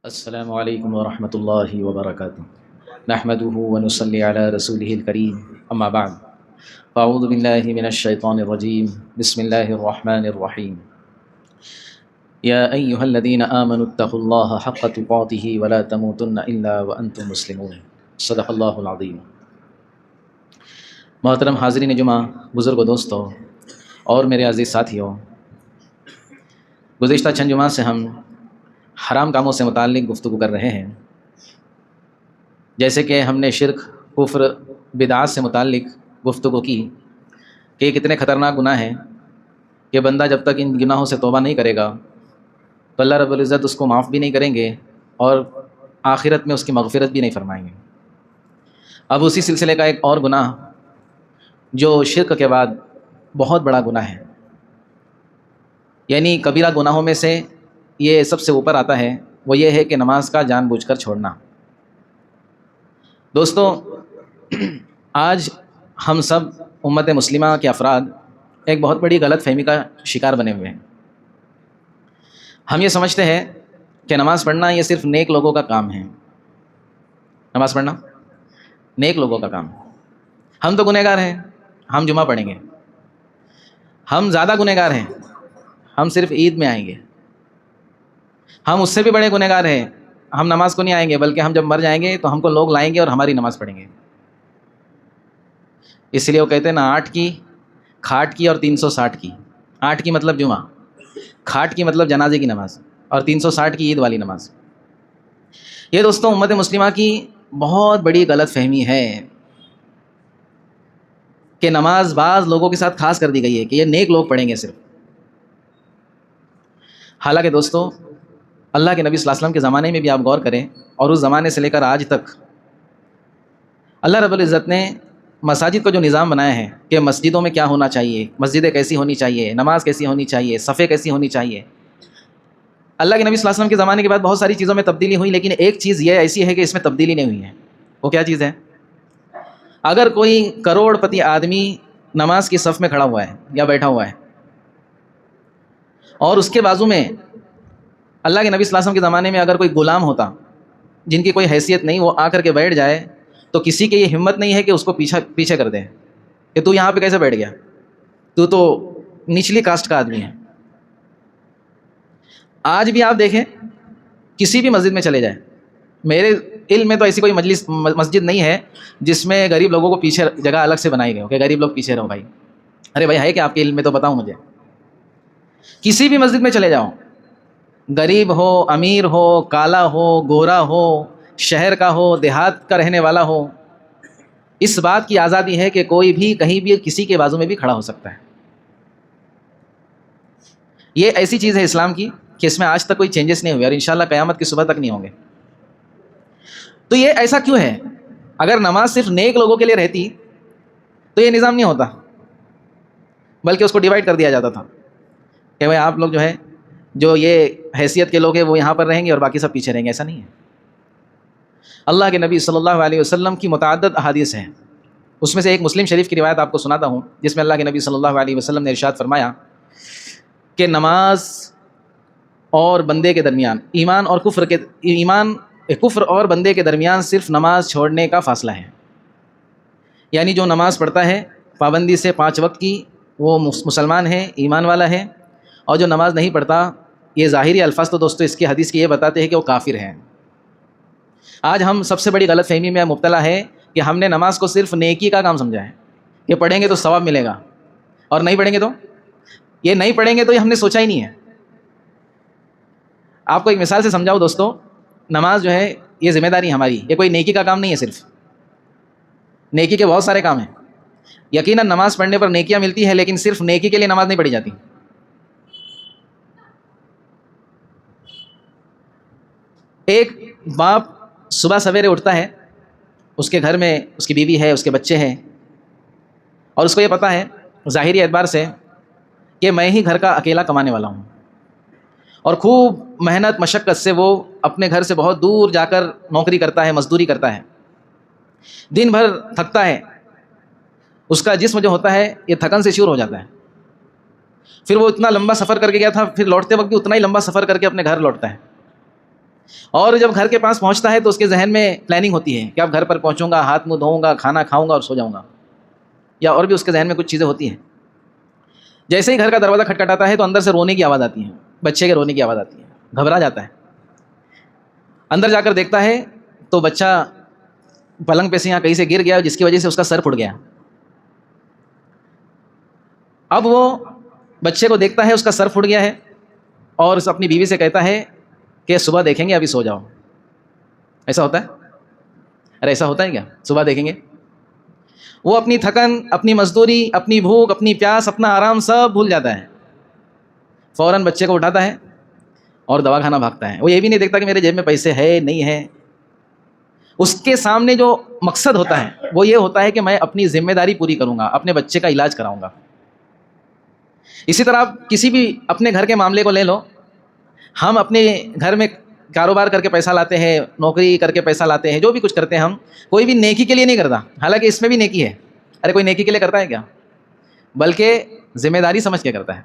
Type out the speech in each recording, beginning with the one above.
السلام علیکم ورحمۃ اللہ وبرکاتہ نحمده ونصلی علی رسوله الکریم اما بعد فاعوذ باللہ من الشیطان الرجیم بسم اللہ الرحمن الرحیم یا ایہا الذین آمنوا اتقوا اللہ حق تقاته ولا تموتن الا وانتم مسلمون صدق اللہ العظیم۔ محترم حاضرین جمعہ، بزرگ و دوستو اور میرے عزیز ساتھیوں، گزشتہ چند جمعہ سے ہم حرام کاموں سے متعلق گفتگو کر رہے ہیں، جیسے کہ ہم نے شرک، کفر، بدعات سے متعلق گفتگو کی کہ یہ کتنے خطرناک گناہ ہیں کہ بندہ جب تک ان گناہوں سے توبہ نہیں کرے گا تو اللہ رب العزت اس کو معاف بھی نہیں کریں گے اور آخرت میں اس کی مغفرت بھی نہیں فرمائیں گے۔ اب اسی سلسلے کا ایک اور گناہ جو شرک کے بعد بہت بڑا گناہ ہے، یعنی کبیرہ گناہوں میں سے یہ سب سے اوپر آتا ہے، وہ یہ ہے کہ نماز کا جان بوجھ کر چھوڑنا۔ دوستو، آج ہم سب امت مسلمہ کے افراد ایک بہت بڑی غلط فہمی کا شکار بنے ہوئے ہیں۔ ہم یہ سمجھتے ہیں کہ نماز پڑھنا یہ صرف نیک لوگوں کا کام ہے، نماز پڑھنا نیک لوگوں کا کام ہے۔ ہم تو گنہگار ہیں، ہم جمعہ پڑھیں گے۔ ہم زیادہ گنہگار ہیں، ہم صرف عید میں آئیں گے۔ ہم اس سے بھی بڑے گنہگار ہیں، ہم نماز کو نہیں آئیں گے، بلکہ ہم جب مر جائیں گے تو ہم کو لوگ لائیں گے اور ہماری نماز پڑھیں گے۔ اس لیے وہ کہتے ہیں نا، 8 کی، کھاٹ کی اور 360 کی۔ 8 کی مطلب جمعہ، کھاٹ کی مطلب جنازے کی نماز، اور 360 کی عید والی نماز۔ یہ دوستوں امت مسلمہ کی بہت بڑی غلط فہمی ہے کہ نماز بعض لوگوں کے ساتھ خاص کر دی گئی ہے کہ یہ نیک لوگ پڑھیں گے صرف۔ حالانکہ دوستو، اللہ کے نبی صلی اللہ علیہ وسلم کے زمانے میں بھی آپ غور کریں، اور اس زمانے سے لے کر آج تک اللہ رب العزت نے مساجد کو جو نظام بنایا ہے کہ مسجدوں میں کیا ہونا چاہیے، مسجدیں کیسی ہونی چاہیے، نماز کیسی ہونی چاہیے، صفیں کیسی ہونی چاہیے، اللہ کے نبی صلی اللہ علیہ وسلم کے زمانے کے بعد بہت ساری چیزوں میں تبدیلی ہوئی، لیکن ایک چیز یہ ایسی ہے کہ اس میں تبدیلی نہیں ہوئی ہے۔ وہ کیا چیز ہے؟ اگر کوئی کروڑ پتی آدمی نماز کی صف میں کھڑا ہوا ہے یا بیٹھا ہوا ہے، اور اس کے بازو میں اللہ کے نبی صلی اللہ علیہ وسلم کے زمانے میں اگر کوئی غلام ہوتا جن کی کوئی حیثیت نہیں، وہ آ کر کے بیٹھ جائے، تو کسی کی یہ ہمت نہیں ہے کہ اس کو پیچھے کر دیں کہ تو یہاں پہ کیسے بیٹھ گیا، تو نچلی کاسٹ کا آدمی ہے۔ آج بھی آپ دیکھیں، کسی بھی مسجد میں چلے جائیں، میرے علم میں تو ایسی کوئی مسجد نہیں ہے جس میں غریب لوگوں کو پیچھے جگہ الگ سے بنائی گئی ہو کہ غریب لوگ پیچھے رہو۔ بھائی، ارے بھائی، ہے کہ آپ کے علم میں تو بتاؤ مجھے۔ کسی بھی مسجد میں چلے جاؤ، غریب ہو، امیر ہو، کالا ہو، گورا ہو، شہر کا ہو، دیہات کا رہنے والا ہو، اس بات کی آزادی ہے کہ کوئی بھی کہیں بھی کسی کے بازو میں بھی کھڑا ہو سکتا ہے۔ یہ ایسی چیز ہے اسلام کی کہ اس میں آج تک کوئی چینجز نہیں ہوئے، اور انشاءاللہ قیامت کی صبح تک نہیں ہوں گے۔ تو یہ ایسا کیوں ہے؟ اگر نماز صرف نیک لوگوں کے لیے رہتی تو یہ نظام نہیں ہوتا، بلکہ اس کو ڈیوائڈ کر دیا جاتا تھا کہ بھائی آپ لوگ جو ہے، جو یہ حیثیت کے لوگ ہیں وہ یہاں پر رہیں گے اور باقی سب پیچھے رہیں گے۔ ایسا نہیں ہے۔ اللہ کے نبی صلی اللہ علیہ وسلم کی متعدد احادیث ہیں، اس میں سے ایک مسلم شریف کی روایت آپ کو سناتا ہوں، جس میں اللہ کے نبی صلی اللہ علیہ وسلم نے ارشاد فرمایا کہ نماز اور بندے کے درمیان، کفر اور بندے کے درمیان صرف نماز چھوڑنے کا فاصلہ ہے۔ یعنی جو نماز پڑھتا ہے پابندی سے 5 وقت کی، وہ مسلمان ہے، ایمان والا ہے، اور جو نماز نہیں پڑھتا، یہ ظاہری الفاظ تو دوستو اس کی حدیث کی یہ بتاتے ہیں کہ وہ کافر ہیں۔ آج ہم سب سے بڑی غلط فہمی میں مبتلا ہے کہ ہم نے نماز کو صرف نیکی کا کام سمجھا ہے کہ پڑھیں گے تو ثواب ملے گا، اور نہیں پڑھیں گے تو یہ نہیں پڑھیں گے تو یہ ہم نے سوچا ہی نہیں ہے۔ آپ کو ایک مثال سے سمجھاؤ دوستو، نماز جو ہے یہ ذمہ داری ہماری، یہ کوئی نیکی کا کام نہیں ہے، صرف نیکی کے بہت سارے کام ہیں۔ یقیناً نماز پڑھنے پر نیکیاں ملتی ہیں، لیکن صرف نیکی کے لیے نماز نہیں پڑھی جاتی۔ ایک باپ صبح سویرے اٹھتا ہے، اس کے گھر میں اس کی بیوی ہے، اس کے بچے ہیں، اور اس کو یہ پتہ ہے ظاہری اعتبار سے کہ میں ہی گھر کا اکیلا کمانے والا ہوں، اور خوب محنت مشقت سے وہ اپنے گھر سے بہت دور جا کر نوکری کرتا ہے، مزدوری کرتا ہے، دن بھر تھکتا ہے، اس کا جسم جو ہوتا ہے یہ تھکن سے چور ہو جاتا ہے۔ پھر وہ اتنا لمبا سفر کر کے گیا تھا، پھر لوٹتے وقت بھی اتنا ہی لمبا سفر کر کے اپنے گھر لوٹتا ہے۔ اور جب گھر کے پاس پہنچتا ہے تو اس کے ذہن میں پلاننگ ہوتی ہے کہ اب گھر پر پہنچوں گا، ہاتھ منہ دھوؤں گا، کھانا کھاؤں گا اور سو جاؤں گا، یا اور بھی اس کے ذہن میں کچھ چیزیں ہوتی ہیں۔ جیسے ہی گھر کا دروازہ کھٹکھٹاتا ہے تو اندر سے رونے کی آواز آتی ہے، بچے کے رونے کی آواز آتی ہے، گھبرا جاتا ہے، اندر جا کر دیکھتا ہے تو بچہ پلنگ پہ سے یہاں کہیں سے گر گیا جس کی وجہ سے اس کا سر پھٹ گیا۔ اب وہ بچے کو دیکھتا ہے، اس کا سر پھٹ گیا ہے، اور اس اپنی بیوی سے کہتا ہے کہ صبح دیکھیں گے، ابھی سو جاؤ۔ ایسا ہوتا ہے؟ ارے ایسا ہوتا ہے کیا؟ صبح دیکھیں گے۔ وہ اپنی تھکن، اپنی مزدوری، اپنی بھوک، اپنی پیاس، اپنا آرام سب بھول جاتا ہے، فوراً بچے کو اٹھاتا ہے اور دوا کھانا بھاگتا ہے۔ وہ یہ بھی نہیں دیکھتا کہ میرے جیب میں پیسے ہے نہیں ہے۔ اس کے سامنے جو مقصد ہوتا ہے وہ یہ ہوتا ہے کہ میں اپنی ذمہ داری پوری کروں گا، اپنے بچے کا علاج کراؤں گا۔ اسی طرح آپ کسی بھی اپنے گھر کے معاملے کو لے لو، ہم اپنے گھر میں کاروبار کر کے پیسہ لاتے ہیں، نوکری کر کے پیسہ لاتے ہیں، جو بھی کچھ کرتے ہیں ہم کوئی بھی نیکی کے لیے نہیں کرتا، حالانکہ اس میں بھی نیکی ہے۔ ارے کوئی نیکی کے لیے کرتا ہے کیا؟ بلکہ ذمہ داری سمجھ کے کرتا ہے۔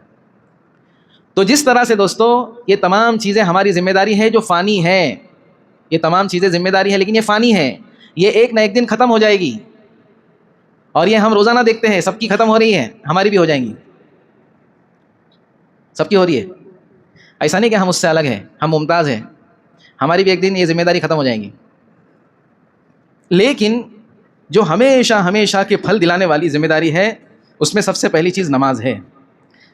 تو جس طرح سے دوستو یہ تمام چیزیں ہماری ذمہ داری ہے جو فانی ہے، یہ تمام چیزیں ذمہ داری ہے لیکن یہ فانی ہے، یہ ایک نہ ایک دن ختم ہو جائے گی، اور یہ ہم روزانہ دیکھتے ہیں سب کی ختم ہو رہی ہے، ہماری بھی ہو جائیں گی، سب کی ہو رہی ہے۔ ایسا نہیں کہ ہم اس سے الگ ہیں، ہم ممتاز ہیں، ہماری بھی ایک دن یہ ذمہ داری ختم ہو جائیں گی۔ لیکن جو ہمیشہ ہمیشہ کے پھل دلانے والی ذمہ داری ہے اس میں سب سے پہلی چیز نماز ہے،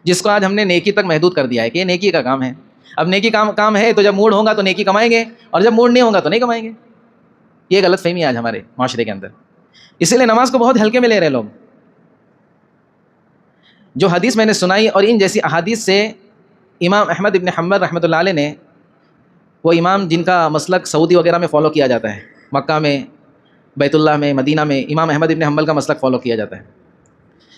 جس کو آج ہم نے نیکی تک محدود کر دیا ہے کہ یہ نیکی کا کام ہے۔ اب نیکی کام ہے تو جب موڈ ہوگا تو نیکی کمائیں گے، اور جب موڈ نہیں ہوگا تو نہیں کمائیں گے۔ یہ غلط فہمی ہے آج ہمارے معاشرے کے اندر، اسی لیے نماز کو بہت ہلکے میں لے رہے لوگ۔ جو حدیث میں نے سنائی اور ان جیسی احادیث سے امام احمد ابن حنبل رحمۃ اللہ علیہ نے، وہ امام جن کا مسلک سعودی وغیرہ میں فالو کیا جاتا ہے، مکہ میں، بیت اللہ میں، مدینہ میں امام احمد ابن حنبل کا مسلک فالو کیا جاتا ہے۔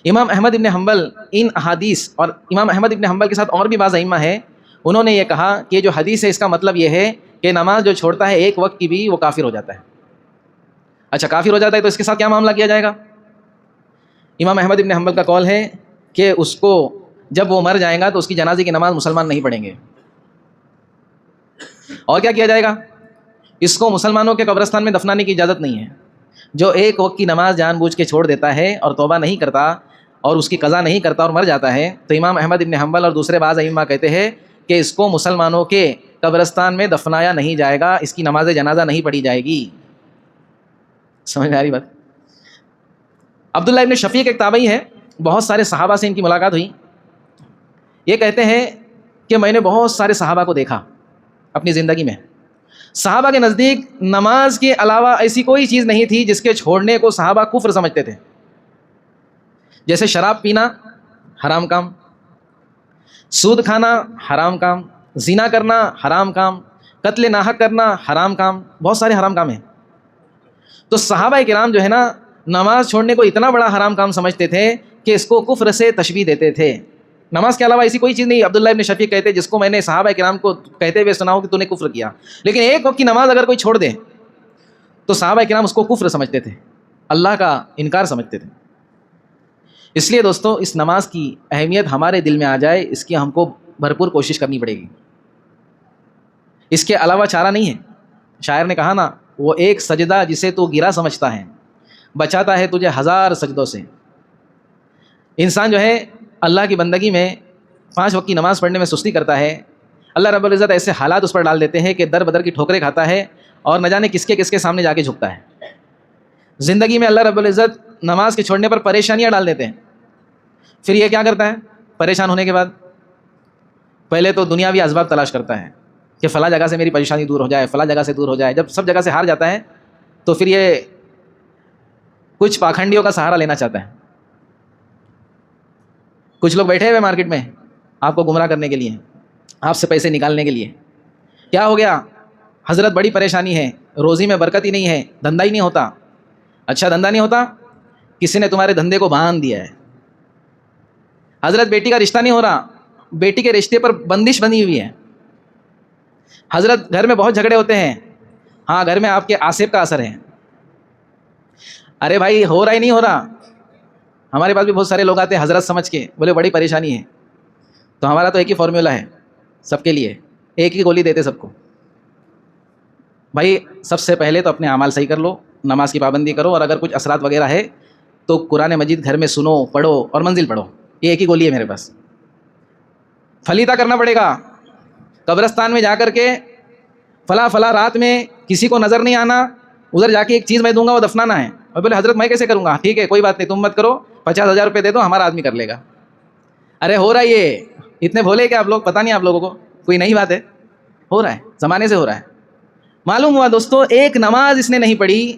امام احمد ابن حنبل ان احادیث، اور امام احمد ابن حنبل کے ساتھ اور بھی بعض ائمہ ہیں، انہوں نے یہ کہا کہ جو حدیث ہے اس کا مطلب یہ ہے کہ نماز جو چھوڑتا ہے ایک وقت کی بھی وہ کافر ہو جاتا ہے۔ اچھا کافر ہو جاتا ہے تو اس کے ساتھ کیا معاملہ کیا جائے گا؟ امام احمد ابن حنبل کا قول ہے کہ اس کو جب وہ مر جائے گا تو اس کی جنازے کی نماز مسلمان نہیں پڑھیں گے۔ اور کیا کیا جائے گا؟ اس کو مسلمانوں کے قبرستان میں دفنانے کی اجازت نہیں ہے۔ جو ایک وقت کی نماز جان بوجھ کے چھوڑ دیتا ہے اور توبہ نہیں کرتا اور اس کی قضا نہیں کرتا اور مر جاتا ہے، تو امام احمد ابن حنبل اور دوسرے بعض ائمہ کہتے ہیں کہ اس کو مسلمانوں کے قبرستان میں دفنایا نہیں جائے گا، اس کی نماز جنازہ نہیں پڑھی جائے گی۔ سمجھ میں آ رہی بات؟ عبداللہ ابن شفیق ایک تابعی ہے، بہت سارے صحابہ سے ان کی ملاقات ہوئی۔ یہ کہتے ہیں کہ میں نے بہت سارے صحابہ کو دیکھا اپنی زندگی میں، صحابہ کے نزدیک نماز کے علاوہ ایسی کوئی چیز نہیں تھی جس کے چھوڑنے کو صحابہ کفر سمجھتے تھے۔ جیسے شراب پینا حرام کام، سود کھانا حرام کام، زنا کرنا حرام کام، قتل ناحق کرنا حرام کام، بہت سارے حرام کام ہیں۔ تو صحابہ کرام جو ہے نا نماز چھوڑنے کو اتنا بڑا حرام کام سمجھتے تھے کہ اس کو کفر سے تشبیہ دیتے تھے۔ نماز کے علاوہ ایسی کوئی چیز نہیں۔ عبداللہ ابن شفیق کہتے جس کو میں نے صحابہ کرام کو کہتے ہوئے سنا ہو کہ تو نے کفر کیا، لیکن ایک وقت کی نماز اگر کوئی چھوڑ دے تو صحابہ کرام اس کو کفر سمجھتے تھے، اللہ کا انکار سمجھتے تھے۔ اس لیے دوستو اس نماز کی اہمیت ہمارے دل میں آ جائے، اس کی ہم کو بھرپور کوشش کرنی پڑے گی، اس کے علاوہ چارہ نہیں ہے۔ شاعر نے کہا نا، وہ ایک سجدہ جسے تو گرا سمجھتا ہے بچاتا ہے تجھے ہزار سجدوں سے۔ انسان جو ہے اللہ کی بندگی میں 5 وقت کی نماز پڑھنے میں سستی کرتا ہے، اللہ رب العزت ایسے حالات اس پر ڈال دیتے ہیں کہ در بدر کی ٹھوکریں کھاتا ہے اور نہ جانے کس کے سامنے جا کے جھکتا ہے۔ زندگی میں اللہ رب العزت نماز کے چھوڑنے پر پریشانیاں ڈال دیتے ہیں، پھر یہ کیا کرتا ہے؟ پریشان ہونے کے بعد پہلے تو دنیاوی اسباب تلاش کرتا ہے کہ فلاں جگہ سے میری پریشانی دور ہو جائے، فلاں جگہ سے دور ہو جائے۔ جب سب جگہ سے ہار جاتا ہے تو پھر یہ کچھ پاکھنڈیوں کا سہارا لینا چاہتا ہے۔ کچھ لوگ بیٹھے ہوئے مارکیٹ میں آپ کو گمراہ کرنے کے لیے، آپ سے پیسے نکالنے کے لیے۔ کیا ہو گیا؟ حضرت بڑی پریشانی ہے، روزی میں برکت ہی نہیں ہے، دھندا ہی نہیں ہوتا۔ اچھا دھندا نہیں ہوتا، کسی نے تمہارے دھندے کو باندھ دیا ہے۔ حضرت بیٹی کا رشتہ نہیں ہو رہا، بیٹی کے رشتے پر بندش بنی ہوئی ہے۔ حضرت گھر میں بہت جھگڑے ہوتے ہیں، ہاں گھر میں آپ کے آصف کا اثر ہے۔ ارے بھائی ہو رہا ہی نہیں ہو رہا۔ ہمارے پاس بھی بہت سارے لوگ آتے ہیں حضرت سمجھ کے، بولے بڑی پریشانی ہے، تو ہمارا تو ایک ہی فارمولا ہے سب کے لیے، ایک ہی گولی دیتے سب کو، بھائی سب سے پہلے تو اپنے اعمال صحیح کر لو، نماز کی پابندی کرو، اور اگر کچھ اثرات وغیرہ ہے تو قرآن مجید گھر میں سنو، پڑھو اور منزل پڑھو. یہ ایک ہی گولی ہے میرے پاس. فلیتا کرنا پڑے گا. قبرستان میں جا کر کے فلاں فلاں رات میں کسی کو نظر نہیں آنا، ادھر جا کے ایک چیز میں دوں گا وہ دفنانا ہے. اور بولے حضرت میں کیسے کروں گا؟ ٹھیک ہے کوئی بات نہیں، تم مت کرو، 50,000 روپے دے دو، ہمارا آدمی کر لے گا. ارے ہو رہا ہے یہ، اتنے بھولے کہ آپ لوگ، پتہ نہیں آپ لوگوں کو کوئی نئی بات ہے، ہو رہا ہے، زمانے سے ہو رہا ہے. معلوم ہوا دوستو ایک نماز اس نے نہیں پڑھی،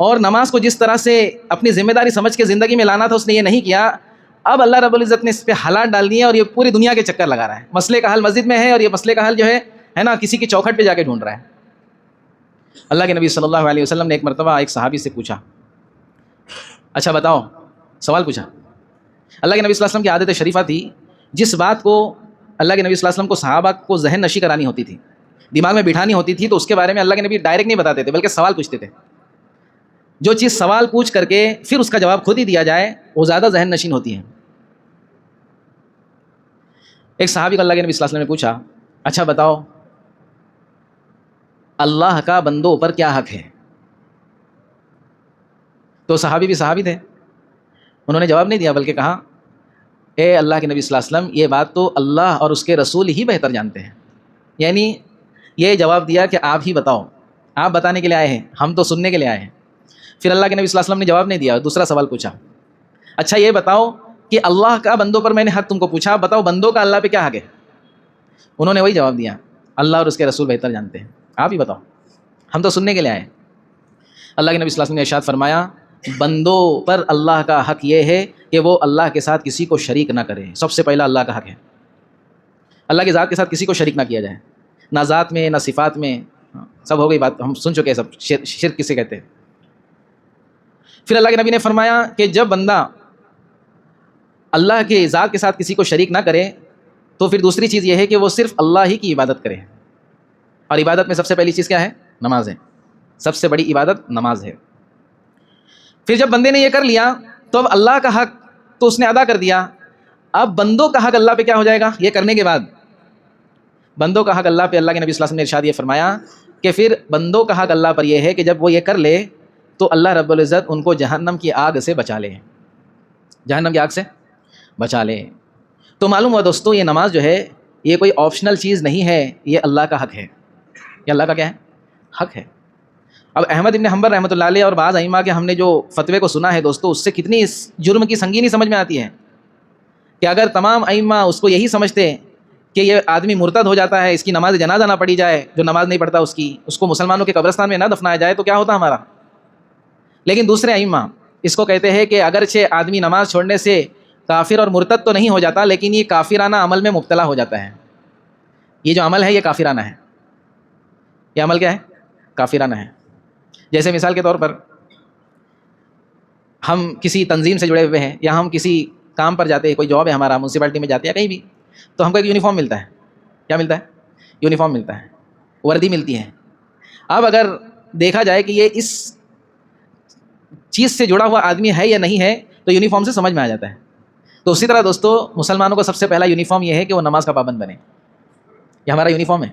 اور نماز کو جس طرح سے اپنی ذمہ داری سمجھ کے زندگی میں لانا تھا اس نے یہ نہیں کیا. اب اللہ رب العزت نے اس پہ حالات ڈال دیے اور یہ پوری دنیا کے چکر لگا رہا ہے. مسئلے کا حل مسجد میں ہے، اور یہ مسئلے کا حل جو ہے نا کسی کی چوکھٹ پہ جا کے ڈھونڈ رہا ہے. اللہ کے نبی صلی اللہ علیہ وسلم نے ایک مرتبہ ایک صحابی سے پوچھا، اچھا بتاؤ، سوال پوچھا. اللہ کے نبی صلی اللہ علیہ وسلم کی عادت شریفہ تھی، جس بات کو اللہ کے نبی صلی اللہ علیہ وسلم کو صحابہ کو ذہن نشی کرانی ہوتی تھی، دماغ میں بٹھانی ہوتی تھی، تو اس کے بارے میں اللہ کے نبی ڈائریکٹ نہیں بتاتے تھے بلکہ سوال پوچھتے تھے. جو چیز سوال پوچھ کر کے پھر اس کا جواب خود ہی دیا جائے وہ زیادہ ذہن نشین ہوتی ہے. ایک صحابی کو اللہ کے نبی صلی اللہ علیہ وسلم نے پوچھا، اچھا بتاؤ اللہ کا بندوں پر کیا حق ہے؟ تو صحابی بھی صحابی تھے، انہوں نے جواب نہیں دیا بلکہ کہا، اے اللہ کے نبی صلی اللہ علیہ وسلم یہ بات تو اللہ اور اس کے رسول ہی بہتر جانتے ہیں. یعنی یہ جواب دیا کہ آپ ہی بتاؤ، آپ بتانے کے لیے آئے ہیں، ہم تو سننے کے لیے آئے ہیں. پھر اللہ کے نبی صلی اللہ علیہ وسلم نے جواب نہیں دیا، دوسرا سوال پوچھا، اچھا یہ بتاؤ کہ اللہ کا بندوں پر میں نے حق تم کو پوچھا، بتاؤ بندوں کا اللہ پہ کیا حق ہے؟ انہوں نے وہی جواب دیا، اللہ اور اس کے رسول بہتر جانتے ہیں، آپ ہی بتاؤ، ہم تو سننے کے لیے آئے. اللہ کے نبی صلی اللہ علیہ وسلم نے ارشاد فرمایا، بندوں پر اللہ کا حق یہ ہے کہ وہ اللہ کے ساتھ کسی کو شریک نہ کرے. سب سے پہلا اللہ کا حق ہے، اللہ کی ذات کے ساتھ کسی کو شریک نہ کیا جائے، نہ ذات میں نہ صفات میں. سب ہو گئی بات، ہم سن چکے ہیں سب شرک کسے کہتے ہیں. پھر اللہ کے نبی نے فرمایا کہ جب بندہ اللہ کے ذات کے ساتھ کسی کو شریک نہ کرے تو پھر دوسری چیز یہ ہے کہ وہ صرف اللہ ہی کی عبادت کرے. اور عبادت میں سب سے پہلی چیز کیا ہے؟ نماز ہے. سب سے بڑی عبادت نماز ہے. پھر جب بندے نے یہ کر لیا تو اب اللہ کا حق تو اس نے ادا کر دیا، اب بندوں کا حق اللہ پہ کیا ہو جائے گا؟ یہ کرنے کے بعد بندوں کا حق اللہ پہ اللہ کے نبی صلی اللہ علیہ وسلم نے ارشاد یہ فرمایا کہ پھر بندوں کا حق اللہ پر یہ ہے کہ جب وہ یہ کر لے تو اللہ رب العزت ان کو جہنم کی آگ سے بچا لے، جہنم کی آگ سے بچا لے. تو معلوم ہوا دوستو یہ نماز جو ہے یہ کوئی آپشنل چیز نہیں ہے، یہ اللہ کا حق ہے. یہ اللہ کا کیا ہے؟ حق ہے. اب احمد ابن حنبل رحمۃ اللہ علیہ اور بعض ائمہ کے ہم نے جو فتوے کو سنا ہے دوستو، اس سے کتنی اس جرم کی سنگینی سمجھ میں آتی ہے کہ اگر تمام ائمہ اس کو یہی سمجھتے کہ یہ آدمی مرتد ہو جاتا ہے، اس کی نماز جنازہ نہ پڑھی جائے، جو نماز نہیں پڑھتا اس کو مسلمانوں کے قبرستان میں نہ دفنایا جائے تو کیا ہوتا ہمارا. لیکن دوسرے ائمہ اس کو کہتے ہیں کہ اگرچہ آدمی نماز چھوڑنے سے کافر اور مرتد تو نہیں ہو جاتا، لیکن یہ کافرانہ عمل میں مبتلا ہو جاتا ہے. یہ جو عمل ہے یہ کافرانہ ہے. یہ عمل کیا ہے؟ کافرانہ ہے. جیسے مثال کے طور پر ہم کسی تنظیم سے جڑے ہوئے ہیں یا ہم کسی کام پر جاتے ہیں، کوئی جاب ہے ہمارا، میونسپلٹی میں جاتے ہیں یا کہیں بھی، تو ہم کو ایک یونیفارم ملتا ہے. کیا ملتا ہے؟ یونیفارم ملتا ہے، وردی ملتی ہے. اب اگر دیکھا جائے کہ یہ اس چیز سے جڑا ہوا آدمی ہے یا نہیں ہے تو یونیفارم سے سمجھ میں آ جاتا ہے. تو اسی طرح دوستو مسلمانوں کا سب سے پہلا یونیفارم یہ ہے کہ وہ نماز کا پابند بنے. یہ ہمارا یونیفارم ہے.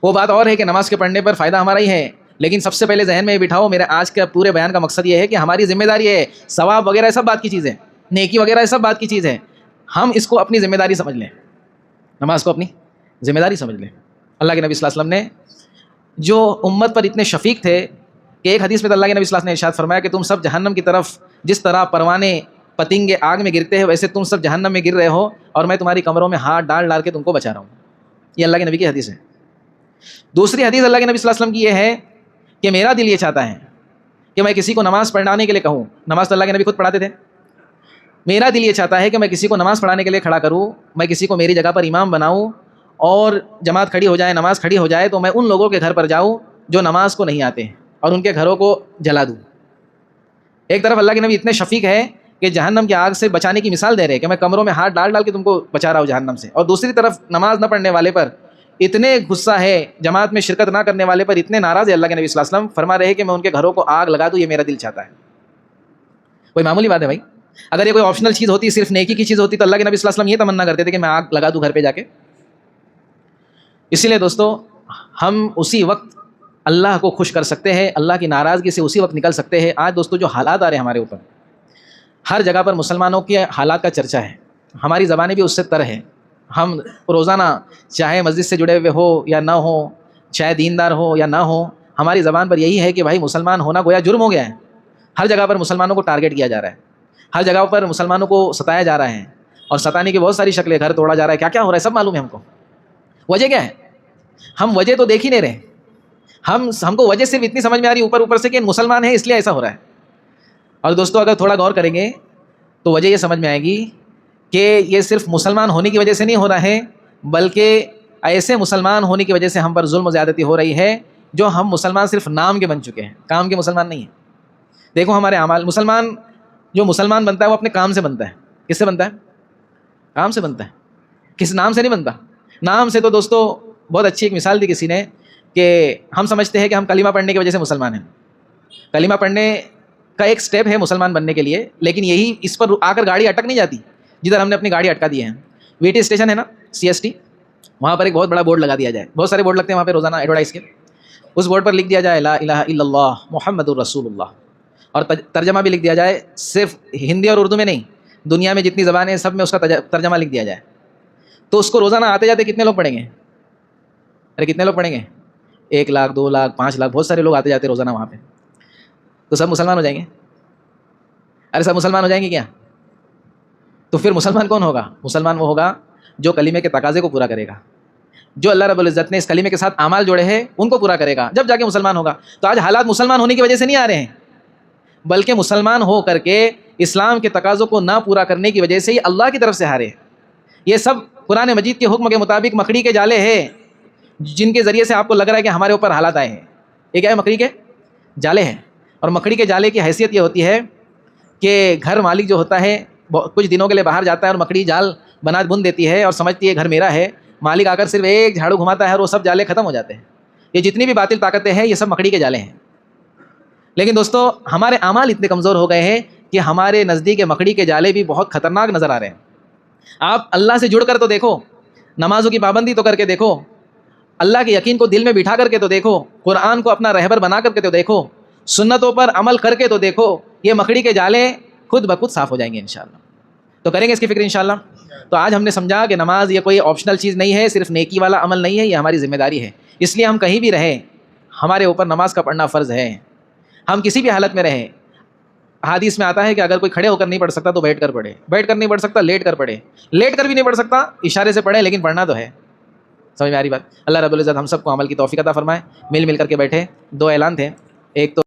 وہ بات اور ہے کہ نماز کے پڑھنے پر فائدہ ہمارا ہی ہے، لیکن سب سے پہلے ذہن میں یہ بٹھاؤ، میرے آج کا پورے بیان کا مقصد یہ ہے کہ ہماری ذمہ داری ہے. ثواب وغیرہ سب بات کی چیز ہے، نیکی وغیرہ سب بات کی چیز ہے، ہم اس کو اپنی ذمہ داری سمجھ لیں، نماز کو اپنی ذمہ داری سمجھ لیں. اللہ کے نبی صلی اللہ علیہ وسلم نے جو امت پر اتنے شفیق تھے کہ ایک حدیث میں اللہ کے نبی صلی اللہ علیہ وسلم نے ارشاد فرمایا کہ تم سب جہنم کی طرف جس طرح پروانے پتنگے آگ میں گرتے ہیں ویسے تم سب جہنم میں گر رہے ہو، اور میں تمہاری کمروں میں ہاتھ ڈال ڈال کے تم کو بچا رہا ہوں. یہ اللہ کے نبی کی حدیث ہے. دوسری حدیث اللہ کے نبی صلی اللہ علیہ وسلم کی یہ ہے کہ میرا دل یہ چاہتا ہے کہ میں کسی کو نماز پڑھانے کے لیے کہوں. نماز تو اللہ کے نبی خود پڑھاتے تھے. میرا دل یہ چاہتا ہے کہ میں کسی کو نماز پڑھانے کے لیے کھڑا کروں، میں کسی کو میری جگہ پر امام بناؤں، اور جماعت کھڑی ہو جائے، نماز کھڑی ہو جائے تو میں ان لوگوں کے گھر پر جاؤں جو نماز کو نہیں آتے ہیں اور ان کے گھروں کو جلا دوں. ایک طرف اللہ کے نبی اتنے شفیق ہے کہ جہنم کی آگ سے بچانے کی مثال دے رہے ہیں کہ میں کمروں میں ہاتھ ڈال ڈال کے تم کو بچا رہا ہوں جہنم سے، اور دوسری طرف نماز نہ پڑھنے والے پر اتنے غصہ ہے، جماعت میں شرکت نہ کرنے والے پر اتنے ناراض ہے اللہ کے نبی صلی اللہ علیہ وسلم، فرما رہے ہیں کہ میں ان کے گھروں کو آگ لگا دوں، یہ میرا دل چاہتا ہے. کوئی معمولی بات ہے بھائی؟ اگر یہ کوئی آپشنل چیز ہوتی، صرف نیکی کی چیز ہوتی تو اللہ کے نبی صلی اللہ علیہ وسلم یہ تمنا کرتے تھے کہ میں آگ لگا دوں گھر پہ جا کے. اسی لیے دوستو ہم اسی وقت اللہ کو خوش کر سکتے ہیں، اللہ کی ناراضگی سے اسی وقت نکل سکتے ہیں۔ آج دوستو جو حالات آ رہے ہیں ہمارے اوپر، ہر جگہ پر مسلمانوں کے حالات کا چرچا ہے، ہماری زبانیں بھی اس سے تر ہیں۔ ہم روزانہ چاہے مسجد سے جڑے ہوئے ہو یا نہ ہو، چاہے دیندار ہو یا نہ ہو، ہماری زبان پر یہی ہے کہ بھائی مسلمان ہونا گویا جرم ہو گیا ہے۔ ہر جگہ پر مسلمانوں کو ٹارگٹ کیا جا رہا ہے، ہر جگہ پر مسلمانوں کو ستایا جا رہا ہے، اور ستانے کی بہت ساری شکلیں، گھر توڑا جا رہا ہے، کیا کیا ہو رہا ہے سب معلوم ہے ہم کو۔ وجہ کیا ہے؟ ہم وجہ تو دیکھ ہی نہیں رہے، ہم کو وجہ صرف اتنی سمجھ میں آ رہی ہے اوپر سے کہ مسلمان ہیں اس لیے ایسا ہو رہا ہے۔ اور دوستو اگر تھوڑا غور کریں گے تو وجہ یہ سمجھ میں آئے گی کہ یہ صرف مسلمان ہونے کی وجہ سے نہیں ہو رہا ہے، بلکہ ایسے مسلمان ہونے کی وجہ سے ہم پر ظلم و زیادتی ہو رہی ہے جو ہم مسلمان صرف نام کے بن چکے ہیں، کام کے مسلمان نہیں ہیں۔ دیکھو ہمارے اعمال، جو مسلمان بنتا ہے وہ اپنے کام سے بنتا ہے۔ کس سے بنتا ہے؟ کام سے بنتا ہے، کس نام سے نہیں بنتا۔ نام سے تو دوستو بہت اچھی ایک مثال دی کسی نے کہ ہم سمجھتے ہیں کہ ہم کلمہ پڑھنے کی وجہ سے مسلمان ہیں۔ کلمہ پڑھنے کا ایک سٹیپ ہے مسلمان بننے کے لیے، لیکن یہی اس پر آ کر گاڑی اٹک نہیں جاتی جدھر ہم نے اپنی گاڑی اٹکا دی ہے۔ وی ٹی اسٹیشن ہے نا، CST، وہاں پر ایک بہت بڑا بورڈ لگا دیا جائے، بہت سارے بورڈ لگتے ہیں وہاں پہ روزانہ ایڈورٹائز کے۔ اس بورڈ پر لکھ دیا جائے لا الہ الا اللہ محمد الرسول اللہ، اور ترجمہ بھی لکھ دیا جائے، صرف ہندی اور اردو میں نہیں، دنیا میں جتنی زبانیں ہیں سب میں اس کا ترجمہ لکھ دیا جائے۔ تو اس کو روزانہ آتے جاتے کتنے لوگ پڑھیں گے؟ ارے کتنے لوگ پڑھیں گے؟ 1 لاکھ 2 لاکھ 5 لاکھ، بہت سارے لوگ آتے جاتے روزانہ وہاں پہ۔ تو سب مسلمان ہو جائیں گے؟ ارے سب مسلمان ہو جائیں گے کیا؟ تو پھر مسلمان کون ہوگا؟ مسلمان وہ ہوگا جو کلمے کے تقاضے کو پورا کرے گا، جو اللہ رب العزت نے اس کلمے کے ساتھ اعمال جوڑے ہیں ان کو پورا کرے گا، جب جا کے مسلمان ہوگا۔ تو آج حالات مسلمان ہونے کی وجہ سے نہیں آ رہے ہیں، بلکہ مسلمان ہو کر کے اسلام کے تقاضوں کو نہ پورا کرنے کی وجہ سے ہی اللہ کی طرف سے ہارے۔ یہ سب قرآن مجید کے حکم کے مطابق مکڑی کے جالے ہیں، جن کے ذریعے سے آپ کو لگ رہا ہے کہ ہمارے اوپر حالات آئے ہیں۔ یہ کیا ہے؟ مکڑی کے جالے ہیں۔ اور مکڑی کے جالے کی حیثیت یہ ہوتی ہے کہ گھر مالک جو ہوتا ہے کچھ دنوں کے لیے باہر جاتا ہے اور مکڑی جال بن دیتی ہے اور سمجھتی ہے گھر میرا ہے، مالک آ کر صرف ایک جھاڑو گھماتا ہے اور وہ سب جالے ختم ہو جاتے ہیں۔ یہ جتنی بھی باطل طاقتیں ہیں یہ سب مکڑی کے جالے ہیں۔ لیکن دوستو ہمارے اعمال اتنے کمزور ہو گئے ہیں کہ ہمارے نزدیک مکڑی کے جالے بھی بہت خطرناک نظر آ رہے ہیں۔ آپ اللہ سے جڑ کر تو دیکھو، نمازوں کی پابندی تو کر کے دیکھو، اللہ کے یقین کو دل میں بٹھا کر کے تو دیکھو، قرآن کو اپنا رہبر بنا کر کے تو دیکھو، سنتوں پر عمل کر کے تو دیکھو، یہ مکڑی کے جالے خود بخود صاف ہو جائیں گے انشاءاللہ۔ تو کریں گے اس کی فکر انشاءاللہ۔ تو آج ہم نے سمجھا کہ نماز یہ کوئی آپشنل چیز نہیں ہے، صرف نیکی والا عمل نہیں ہے، یہ ہماری ذمہ داری ہے۔ اس لیے ہم کہیں بھی رہیں ہمارے اوپر نماز کا پڑھنا فرض ہے، ہم کسی بھی حالت میں رہیں۔ حدیث میں آتا ہے کہ اگر کوئی کھڑے ہو کر نہیں پڑھ سکتا تو بیٹھ کر پڑھے، بیٹھ کر نہیں پڑھ سکتا لیٹ کر پڑھے، لیٹ کر بھی نہیں پڑھ سکتا اشارے سے پڑھے، لیکن پڑھنا تو ہے۔ سمجھ میں آ رہی بات؟ اللہ رب العزت ہم سب کو عمل کی توفیق عطا فرمائے۔ مل کر کے بیٹھے، 2 اعلان تھے، ایک تو